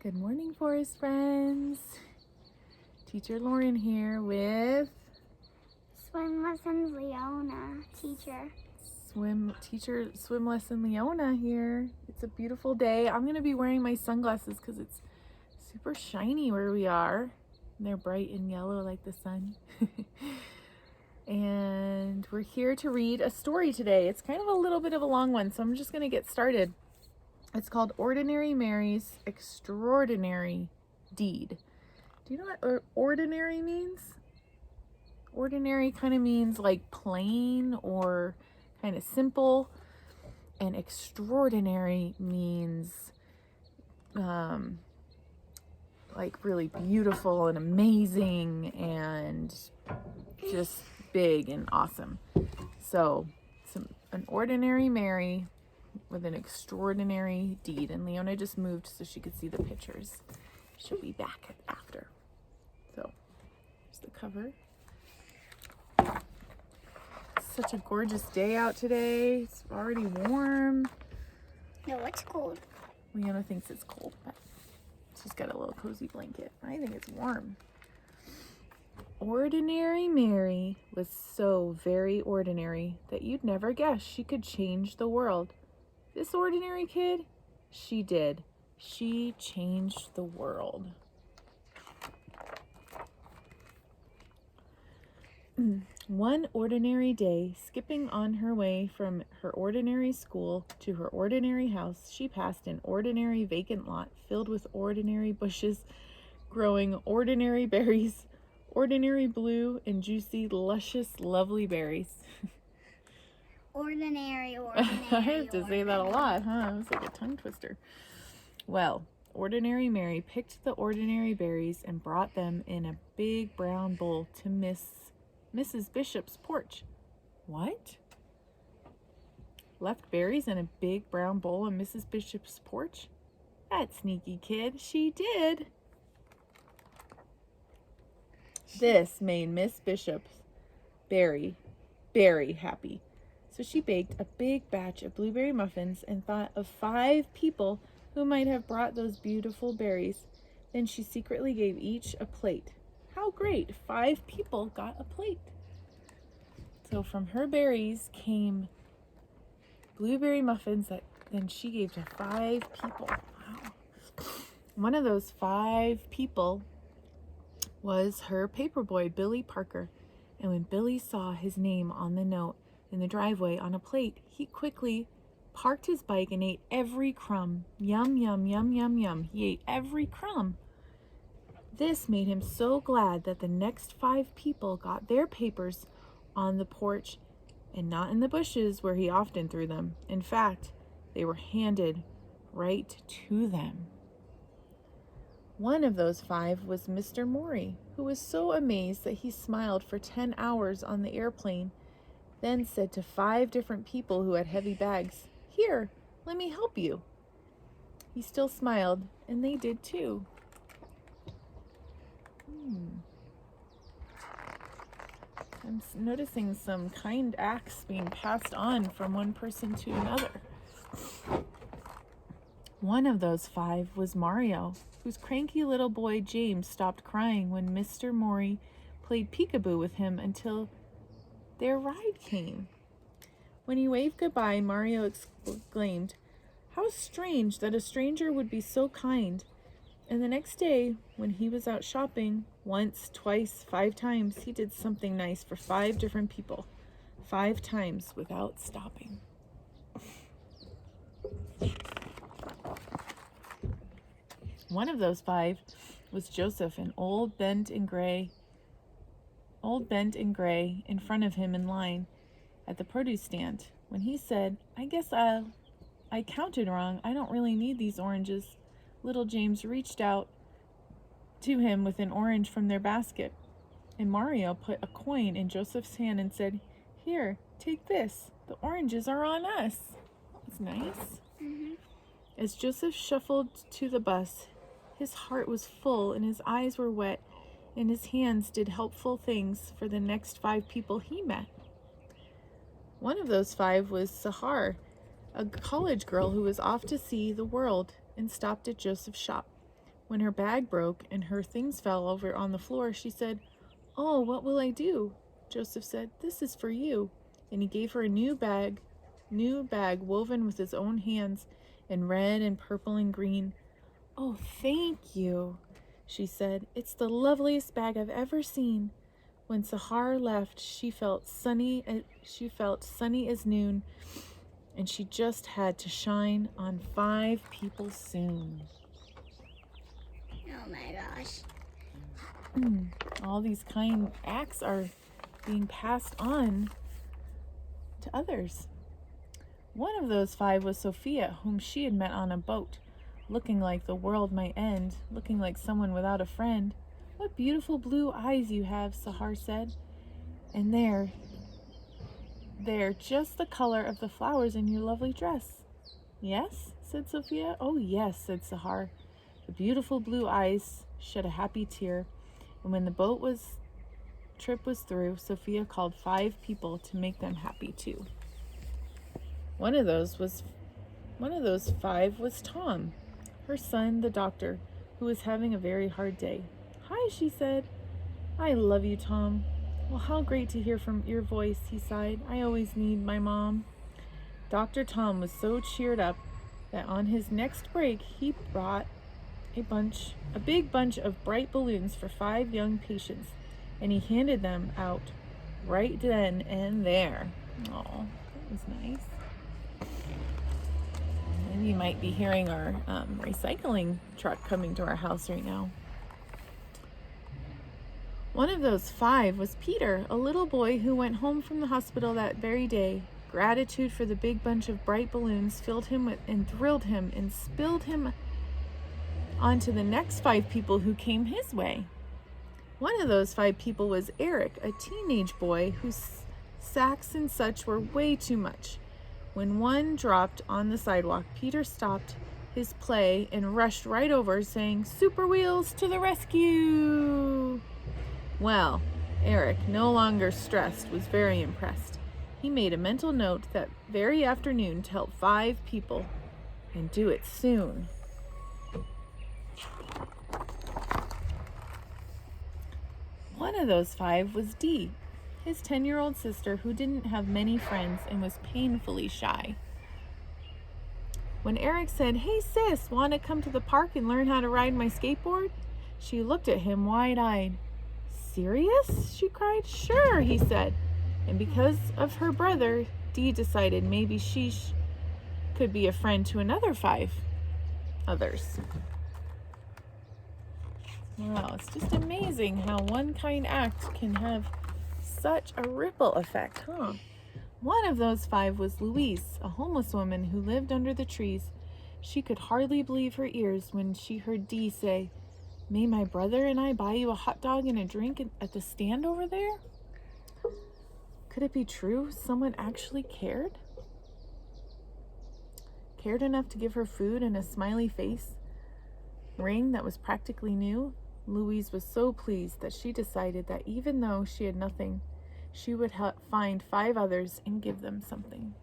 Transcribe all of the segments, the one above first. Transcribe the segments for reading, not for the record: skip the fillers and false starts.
Good morning, forest friends. Teacher Lauren here with Swim lessons, Leona, teacher. swim lesson Leona here. It's a beautiful day. I'm gonna be wearing my sunglasses because it's super shiny where we are. And they're bright and yellow like the sun. And we're here to read a story today. It's kind of a little bit of a long one, so I'm just gonna get started. It's called Ordinary Mary's Extraordinary Deed. Do you know what ordinary means? Ordinary kind of means like plain or kind of simple, and extraordinary means like really beautiful and amazing and just big and awesome. So an ordinary Mary with an extraordinary deed, and Leona just moved so she could see the pictures. She'll be back after. So here's the cover. It's such a gorgeous day out today. It's already warm. No, it's cold. Leona thinks it's cold, but she's got a little cozy blanket. I think it's warm. Ordinary Mary was so very ordinary that you'd never guess she could change the world. This ordinary kid, she did. She changed the world. One ordinary day, skipping on her way from her ordinary school to her ordinary house, she passed an ordinary vacant lot filled with ordinary bushes, growing ordinary berries, ordinary blue and juicy, luscious, lovely berries. Ordinary. I have to say that a lot, huh? It was like a tongue twister. Well, Ordinary Mary picked the ordinary berries and brought them in a big brown bowl to Mrs. Bishop's porch. What? Left berries in a big brown bowl on Mrs. Bishop's porch? That sneaky kid, she did. This made Miss Bishop very, very happy. So she baked a big batch of blueberry muffins and thought of 5 people who might have brought those beautiful berries. Then she secretly gave each a plate. How great! 5 people got a plate. So from her berries came blueberry muffins that then she gave to 5 people. Wow. One of those 5 people was her paperboy, Billy Parker. And when Billy saw his name on the note in the driveway on a plate, he quickly parked his bike and ate every crumb. Yum, yum, yum, yum, yum. He ate every crumb. This made him so glad that the next 5 people got their papers on the porch and not in the bushes where he often threw them. In fact, they were handed right to them. One of those 5 was Mr. Morey, who was so amazed that he smiled for 10 hours on the airplane, then said to 5 different people who had heavy bags, "Here, let me help you." He still smiled, and they did too. I'm noticing some kind acts being passed on from one person to another. One of those 5 was Mario, whose cranky little boy James stopped crying when Mr. Morey played peekaboo with him until their ride came. When he waved goodbye, Mario exclaimed, "How strange that a stranger would be so kind." And the next day, when he was out shopping, once, twice, 5 times, he did something nice for 5 different people. 5 times without stopping. One of those 5 was Joseph, an old bent and gray in front of him in line at the produce stand. When he said, I guess I counted wrong. I don't really need these oranges." Little James reached out to him with an orange from their basket, and Mario put a coin in Joseph's hand and said, "Here, take this. The oranges are on us." That's nice. As Joseph shuffled to the bus, his heart was full and his eyes were wet, and his hands did helpful things for the next 5 people he met. One of those 5 was Sahar, a college girl who was off to see the world and stopped at Joseph's shop. When her bag broke and her things fell over on the floor, she said, "Oh, what will I do?" Joseph said, "This is for you." And he gave her a new bag woven with his own hands in red and purple and green. "Oh, thank you," she said. "It's the loveliest bag I've ever seen." When Sahar left, she felt sunny as noon, and she just had to shine on 5 people soon. Oh my gosh. All these kind acts are being passed on to others. One of those 5 was Sophia, whom she had met on a boat, looking like the world might end, looking like someone without a friend. "What beautiful blue eyes you have," Sahar said. "And they're just the color of the flowers in your lovely dress." "Yes?" said Sophia. "Oh, yes," said Sahar. The beautiful blue eyes shed a happy tear, and when the trip was through, Sophia called 5 people to make them happy too. One of those 5 was Tom, her son, the doctor, who was having a very hard day. "Hi," she said. "I love you, Tom." "Well, how great to hear from your voice," he sighed. "I always need my mom." Dr. Tom was so cheered up that on his next break he brought a big bunch of bright balloons for 5 young patients, and he handed them out right then and there. Oh, that was nice. And you might be hearing our recycling truck coming to our house right now. One of those 5 was Peter, a little boy who went home from the hospital that very day. Gratitude for the big bunch of bright balloons filled him and thrilled him and spilled him onto the next 5 people who came his way. One of those 5 people was Eric, a teenage boy whose sacks and such were way too much. When one dropped on the sidewalk, Peter stopped his play and rushed right over, saying, "Super Wheels to the rescue!" Well, Eric, no longer stressed, was very impressed. He made a mental note that very afternoon to help 5 people, and do it soon. One of those 5 was Dee, his 10-year-old sister who didn't have many friends and was painfully shy. When Eric said, "Hey sis, want to come to the park and learn how to ride my skateboard?" she looked at him wide-eyed. "Serious?" she cried. "Sure," he said. And because of her brother, Dee decided maybe she could be a friend to another 5 others. Wow, it's just amazing how one kind act can have such a ripple effect, huh? One of those 5 was Louise, a homeless woman who lived under the trees. She could hardly believe her ears when she heard Dee say, "May my brother and I buy you a hot dog and a drink at the stand over there?" Could it be true? Someone actually cared? Cared enough to give her food and a smiley face ring that was practically new? Louise was so pleased that she decided that even though she had nothing, she would find 5 others and give them something.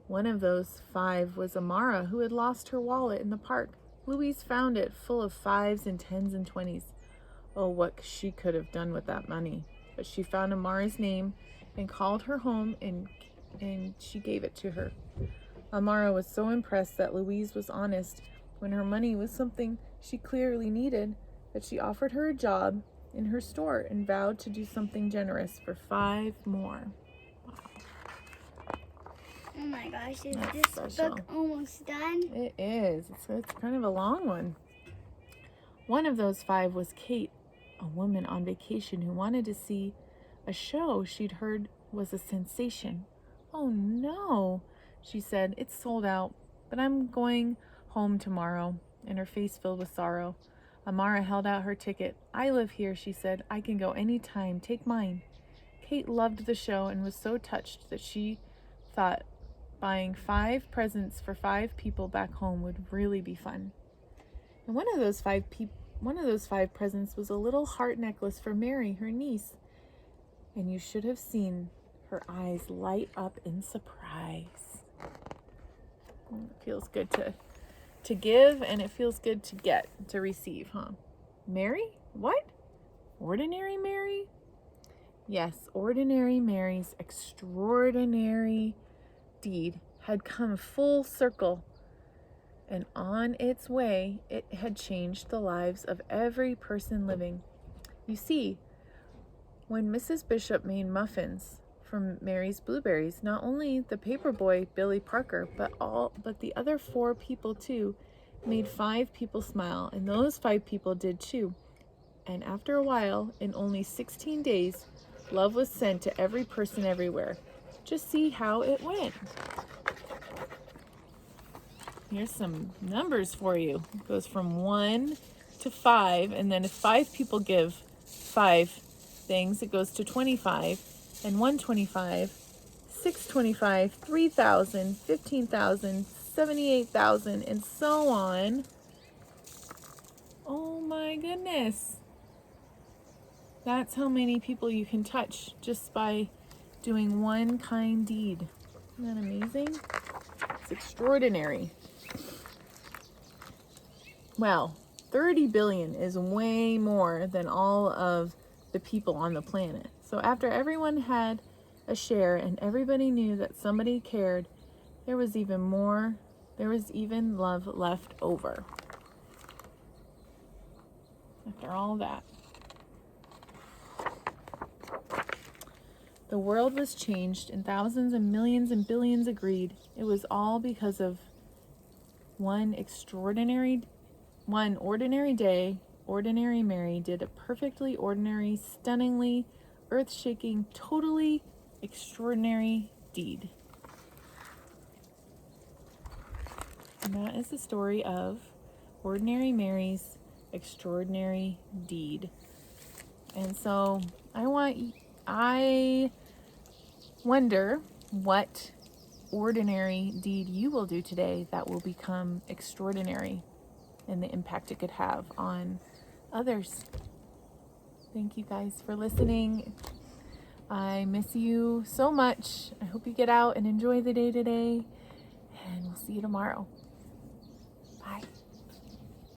One of those 5 was Amara, who had lost her wallet in the park. Louise found it full of 5s and 10s and 20s. Oh, what she could have done with that money. But she found Amara's name and called her home and she gave it to her. Amara was so impressed that Louise was honest when her money was something she clearly needed that she offered her a job in her store and vowed to do something generous for 5 more. Wow. Oh my gosh, is That's this special. book almost done? It is. It's kind of a long one. One of those 5 was Kate, a woman on vacation who wanted to see a show she'd heard was a sensation. "Oh no," she said, "it's sold out, but I'm going home tomorrow," and her face filled with sorrow. Amara held out her ticket. "I live here," she said. "I can go any time. Take mine." Kate loved the show and was so touched that she thought buying 5 presents for 5 people back home would really be fun. And one of those 5 presents was a little heart necklace for Mary, her niece. And you should have seen her eyes light up in surprise. It feels good to to give and it feels good to get, to receive, huh? Mary? What? Ordinary Mary? Yes, ordinary Mary's extraordinary deed had come full circle, and on its way, it had changed the lives of every person living. You see, when Mrs. Bishop made muffins from Mary's blueberries, not only the paper boy, Billy Parker, but the other 4 people too, made 5 people smile, and those 5 people did too. And after a while, in only 16 days, love was sent to every person everywhere. Just see how it went. Here's some numbers for you. It goes from 1 to 5, and then if 5 people give 5 things, it goes to 25, and 125, 625, 3,000, 15,000, 78,000, and so on. Oh my goodness. That's how many people you can touch just by doing one kind deed. Isn't that amazing? It's extraordinary. Well, 30 billion is way more than all of the people on the planet. So after everyone had a share and everybody knew that somebody cared, there was even love left over. After all that. The world was changed, and thousands and millions and billions agreed. It was all because of one ordinary day. Ordinary Mary did a perfectly ordinary, stunningly, earth-shaking, totally extraordinary deed. And that is the story of Ordinary Mary's extraordinary deed. And so I wonder what ordinary deed you will do today that will become extraordinary and the impact it could have on others. Thank you guys for listening. I miss you so much. I hope you get out and enjoy the day today, and we'll see you tomorrow. Bye.